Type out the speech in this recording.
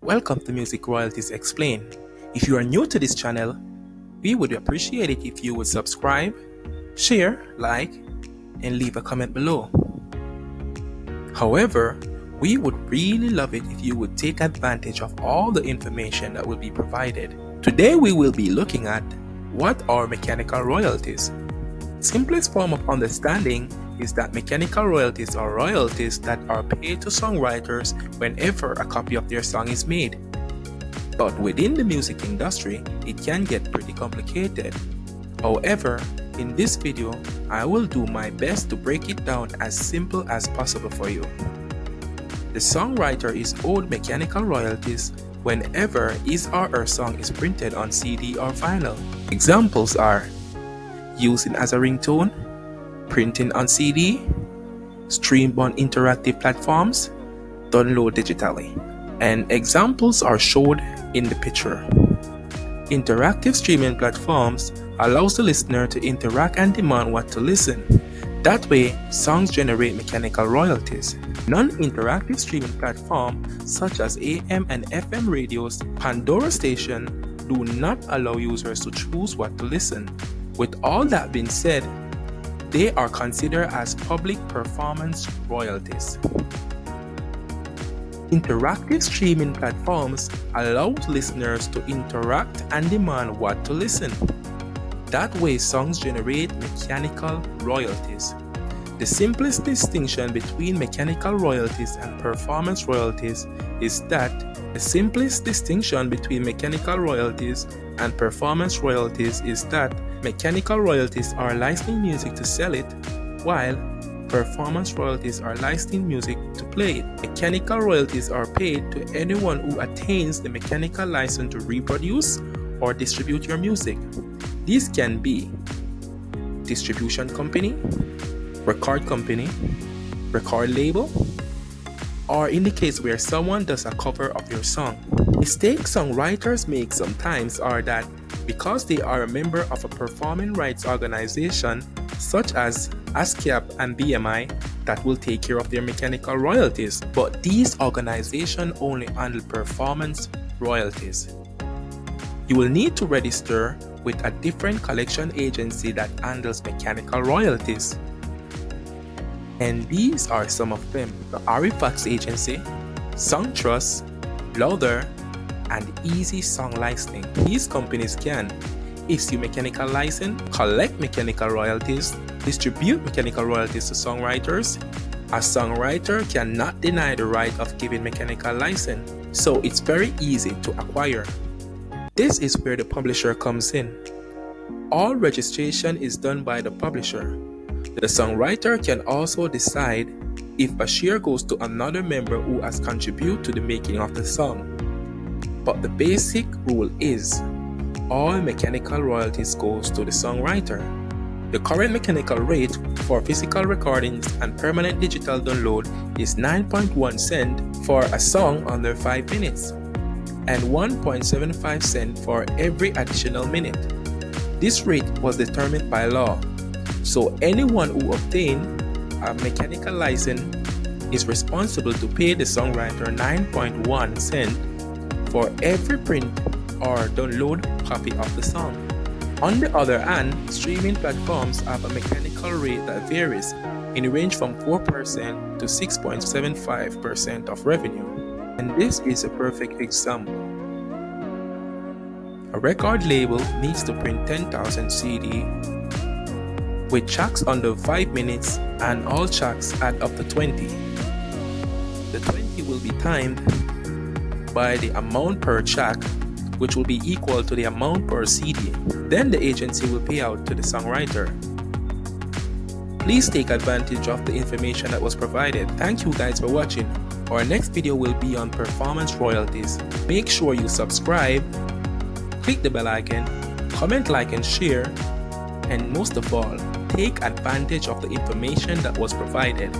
Welcome to Music Royalties Explained. If you are new to this channel, we would appreciate it if you would subscribe, share, like, and leave a comment below. However, we would really love it if you would take advantage of all the information that will be provided. Today we will be looking at what are mechanical royalties. Simplest form of understanding is that mechanical royalties are royalties that are paid to songwriters whenever a copy of their song is made. But within the music industry, it can get pretty complicated. However, in this video, I will do my best to break it down as simple as possible for you. The songwriter is owed mechanical royalties whenever his or her song is printed on CD or vinyl. Examples are using as a ringtone, printing on CD, stream on interactive platforms, download digitally. And examples are shown in the picture. Interactive streaming platforms allows the listener to interact and demand what to listen. That way, songs generate mechanical royalties. Non-interactive streaming platforms such as AM and FM radios, Pandora station do not allow users to choose what to listen. With all that being said, they are considered as public performance royalties. Interactive streaming platforms allow listeners to interact and demand what to listen. That way, songs generate mechanical royalties. The simplest distinction between mechanical royalties and performance royalties is that mechanical royalties are licensing music to sell it, while performance royalties are licensing music to play it. Mechanical royalties are paid to anyone who attains the mechanical license to reproduce or distribute your music. These can be distribution company, record company, record label, or in the case where someone does a cover of your song. Mistakes songwriters make sometimes are that because they are a member of a performing rights organization such as ASCAP and BMI that will take care of their mechanical royalties, but these organizations only handle performance royalties. You will need to register with a different collection agency that handles mechanical royalties. And these are some of them: the Arifax Agency, Song Trust, Lowther, and Easy Song Licensing. These companies can issue mechanical license, collect mechanical royalties, distribute mechanical royalties to songwriters. A songwriter cannot deny the right of giving mechanical license, so it's very easy to acquire. This is where the publisher comes in. All registration is done by the publisher. The songwriter can also decide if a share goes to another member who has contributed to the making of the song. But the basic rule is all mechanical royalties goes to the songwriter. The current mechanical rate for physical recordings and permanent digital download is 9.1 cents for a song under 5 minutes and 1.75 cents for every additional minute. This rate was determined by law, so anyone who obtained a mechanical license is responsible to pay the songwriter 9.1 cents for every print or download copy of the song. On the other hand, streaming platforms have a mechanical rate that varies in the range from 4% to 6.75% of revenue. And this is a perfect example. A record label needs to print 10,000 CD with tracks under 5 minutes, and all tracks add up to 20. The 20 will be timed by the amount per track, which will be equal to the amount per CD. Then the agency will pay out to the songwriter. Please take advantage of the information that was provided. Thank you guys for watching. Our next video will be on performance royalties. Make sure you subscribe, click the bell icon, comment, like, and share, and most of all, take advantage of the information that was provided.